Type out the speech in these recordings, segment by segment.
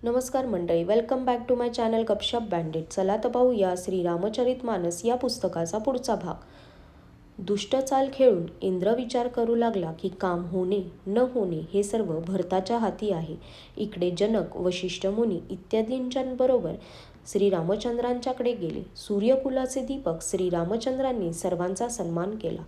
नमस्कार मंडळी, welcome back to my channel गपशप बँडेड. चला तर पाहूया श्री रामचरितमानस या पुस्तकाचा पुढचा भाग. दुष्ट चाल खेळून इंद्र विचार करू लागला की काम होणे न होणे हे सर्व भरताच्या हाती आहे. इकडे जनक, वशिष्ठ मुनी इत्यादींच्याबरोबर श्रीरामचंद्रांच्याकडे गेले. सूर्यकुलाचे दीपक श्रीरामचंद्रांनी सर्वांचा सन्मान केला.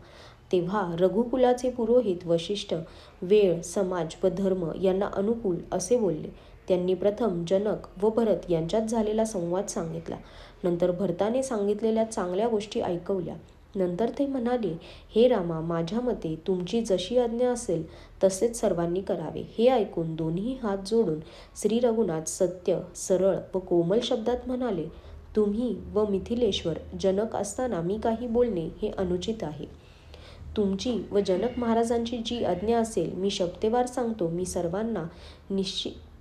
तेव्हा रघुकुलाचे पुरोहित वशिष्ठ वेळ, समाज व धर्म यांना अनुकूल असे बोलले. त्यांनी प्रथम जनक व भरत यांच्यात झालेला संवाद सांगितला. नंतर भरताने सांगितलेल्या चांगल्या गोष्टी ऐकवल्या. नंतर ते म्हणाले, हे रामा, माझ्या मते तुमची जशी आज्ञा असेल तसेच सर्वांनी करावे. हे ऐकून दोन्ही हात जोडून श्री रघुनाथ सत्य, सरळ व कोमल शब्दात म्हणाले, तुम्ही व मिथिलेश्वर जनक असताना मी काही बोलणे हे अनुचित आहे. तुमची व जनक महाराजांची जी आज्ञा असेल मी शपथेवार सांगतो,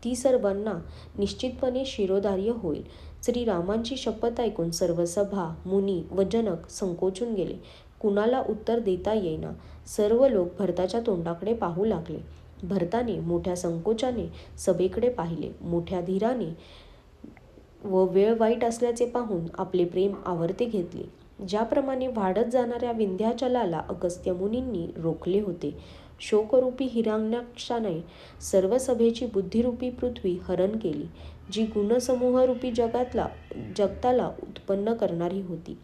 ती सर्वांना निश्चितपणे शिरोधार्य होईल. श्रीरामांची शपथ ऐकून सर्व सभा, मुनी व जनक संकोचून गेले. कुणाला उत्तर देता येईना. सर्व लोक भरताच्या तोंडाकडे पाहू लागले. भरताने मोठ्या संकोचाने सभेकडे पाहिले. मोठ्या धीराने व वेळ वाईट असल्याचे पाहून आपले प्रेम आवर्ते घेतले. ज्याप्रमाणे वाढत जाणाऱ्या विंध्याचलाला अगस्त्य मुनींनी रोखले होते, शोकरूपी हिरण्याक्षाने सर्व सभेची बुद्धिरूपी पृथ्वी हरण केली, जी गुणसमूहरूपी जगताला उत्पन्न करणारी होती.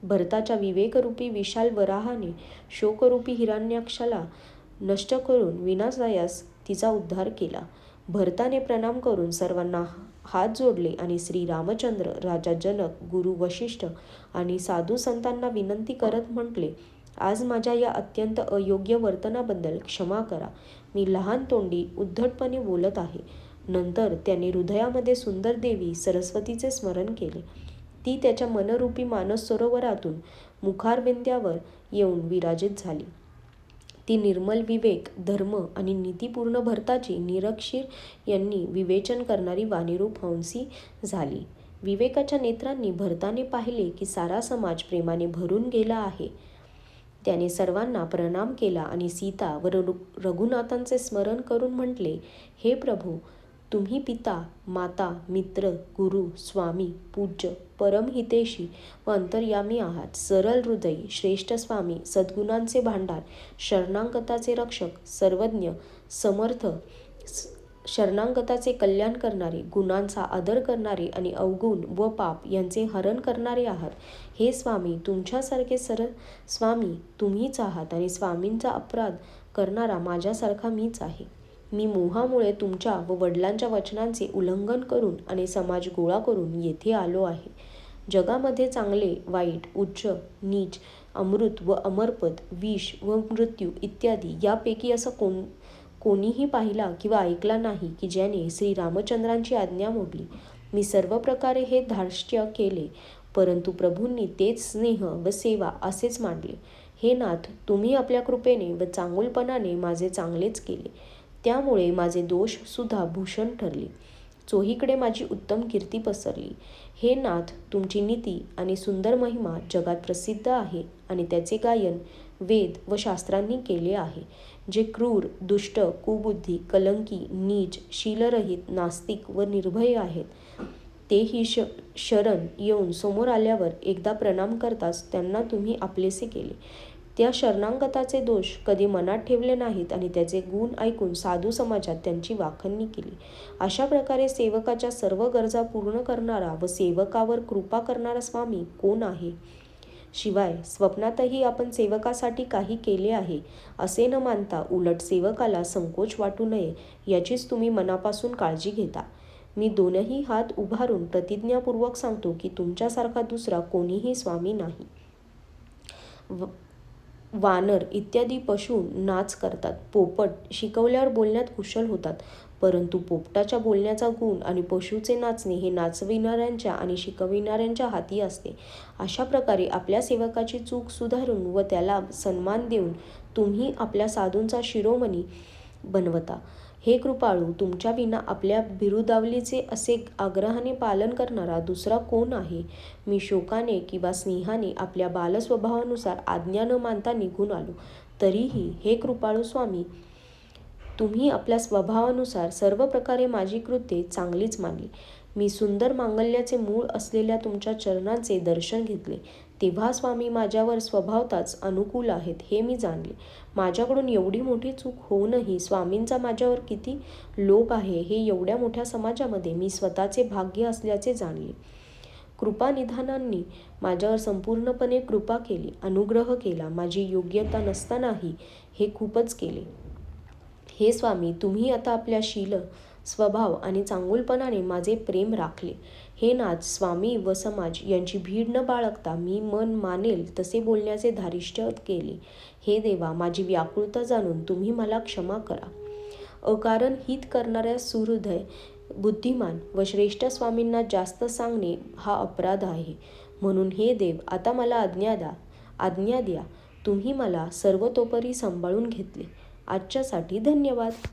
भरताच्या विवेकरूपी विशाल वराहाने शोकरूपी हिरण्याक्षाला नष्ट करून विनाशायास तिचा उद्धार केला. भरताने प्रणाम करून सर्वांना हात जोडले आणि श्री रामचंद्र, राजा जनक, गुरु वशिष्ठ आणि साधू संतांना विनंती करत म्हटले, आज माझ्या या अत्यंत अयोग्य वर्तनाबद्दल क्षमा करा. मी लहान तोंडी उद्धटपणे बोलत आहे. नंतर त्यांनी हृदयामध्ये सुंदर देवी सरस्वतीचे स्मरण केले. ती त्याच्या मनरूपी मानस सरोवरातून मुखारविंद्यावर येऊन विराजित झाली. ती निर्मल विवेक, धर्म आणि नीतीपूर्ण भरताची निरक्षीर यांनी विवेचन करणारी वाणीरूप हंसी झाली. विवेकाच्या नेत्रांनी भरताने पाहिले की सारा समाज प्रेमाने भरून गेला आहे. त्याने सर्वांना प्रणाम केला आणि सीता व रघुनाथांचे स्मरण करून म्हटले, हे प्रभू, तुम्ही पिता, माता, मित्र, गुरु, स्वामी, पूज्य, परमहितेशी व अंतर्यामी आहात. सरळ हृदय, श्रेष्ठ स्वामी, सद्गुणांचे भांडार, शरणागताचे रक्षक, सर्वज्ञ, समर्थ, शरणागताचे कल्याण करणारे, गुणांचा आदर करणारे आणि अवगुण व पाप यांचे हरण करणारे आहात. हे स्वामी, तुमच्यासारखे स्वामी तुम्हीच आहात आणि स्वामींचा अपराध करणारा माझ्यासारखा मीच आहे. मी मोहामुळे तुमच्या व वडिलांच्या वचनांचे उल्लंघन करून आणि समाज गोळा करून येथे आलो आहे. जगामध्ये चांगले, वाईट, उच्च, नीच, अमृत व अमरपद, विष व मृत्यू इत्यादी यापैकी असा कोणीही पाहिला किंवा ऐकला नाही की ज्याने श्री रामचंद्रांची आज्ञा मोडली. मी सर्व प्रकारे हे धार्ष्ट्य केले, परंतु प्रभूंनी तेच स्नेह व सेवा असेच मानले. हे नाथ, तुम्ही आपल्या कृपेने व चांगुलपणाने माझे चांगलेच केले. त्यामुळे माझे दोष सुद्धा भूषण ठरले. चोहीकडे माझी उत्तम कीर्ती पसरली. हे नाथ, तुमची नीती आणि सुंदर महिमा जगात प्रसिद्ध आहे आणि त्याचे गायन वेद व शास्त्रांनी केले आहे. जे क्रूर, दुष्ट, कुबुद्धी, कलंकी, नीच, शीलरहित, नास्तिक व निर्भय आहेत, तेही शरण येऊन समोर आल्यावर एकदा प्रणाम करताच त्यांना तुम्ही आपलेसे केले. त्या शरणागताचे दोष कधी मनात ठेवले नाहीत आणि त्याचे गुण ऐकून साधू समाजात त्यांची वाखाणणी केली. अशा प्रकारे सेवकाच्या सर्व गरजा पूर्ण करणारा व सेवकावर कृपा करणारा स्वामी कोण आहे? शिवाय स्वप्नातही आपण सेवकासाठी काही केले आहे असे न मानता उलट सेवकाला संकोच वाटू नये याचीच तुम्ही मनापासून काळजी घेता. मी दोनही हात उभारून प्रतिज्ञापूर्वक सांगतो की तुमच्यासारखा दुसरा कोणीही स्वामी नाही. वानर इत्यादी पशु नाच करतात. पोपट शिकवल्यावर बोलण्यात कुशल होतात, परंतु पोपटाच्या बोलण्याचा गुण आणि पशुचे नाचणे हे नाचविणाऱ्यांच्या आणि शिकविणाऱ्यांच्या हाती असते. अशा प्रकारे आपल्या सेवकाची चूक सुधारून व त्याला सन्मान देऊन तुम्ही आपल्या साधूंचा शिरोमणी बनवता. हे कृपाळू, तुमच्या विना आपल्या बिरुदावलीचे असे आग्रहाने पालन करणारा दुसरा कोण आहे? मी शोकाने किंवा स्नेहाने आपल्या बालस्वभावानुसार आज्ञा न मानता निघून आलो. तरीही हे कृपाळू स्वामी, तुम्ही आपल्या स्वभावानुसार सर्व प्रकारे माझी कृत्ये चांगलीच मानली. मी सुंदर मांगल्याचे मूळ असलेल्या तुमच्या चरणांचे दर्शन घेतले, तेव्हा स्वामी माझ्यावर स्वभावताच अनुकूल आहेत हे मी जाणले. माझ्याकडून एवढी मोठी चूक होऊनही स्वामींचा माझ्यावर किती लोभ आहे हे एवढ्या मोठ्या समाजामध्ये मी स्वतःचे भाग्य असल्याचे जाणले. कृपानिधानांनी माझ्यावर संपूर्णपणे कृपा केली, अनुग्रह केला. माझी योग्यता नसतानाही हे खूपच केले. हे स्वामी, तुम्ही आता आपल्या शील, स्वभाव आणि चांगुलपणाने माझे प्रेम राखले. हे नाथ स्वामी व समाज यांची भीड न बाळगता मी मन मानेल तसे बोलण्याचे धारिष्ट्य केले. हे देवा, माझी व्याकुळता जाणून तुम्ही मला क्षमा करा. अकारण हित करणाऱ्या सुहृदय, बुद्धिमान व श्रेष्ठ स्वामींना जास्त सांगणे हा अपराध आहे. म्हणून हे देव, आता मला आज्ञा द्या. तुम्ही मला सर्वतोपरी सांभाळून घेतले. आजच्यासाठी धन्यवाद.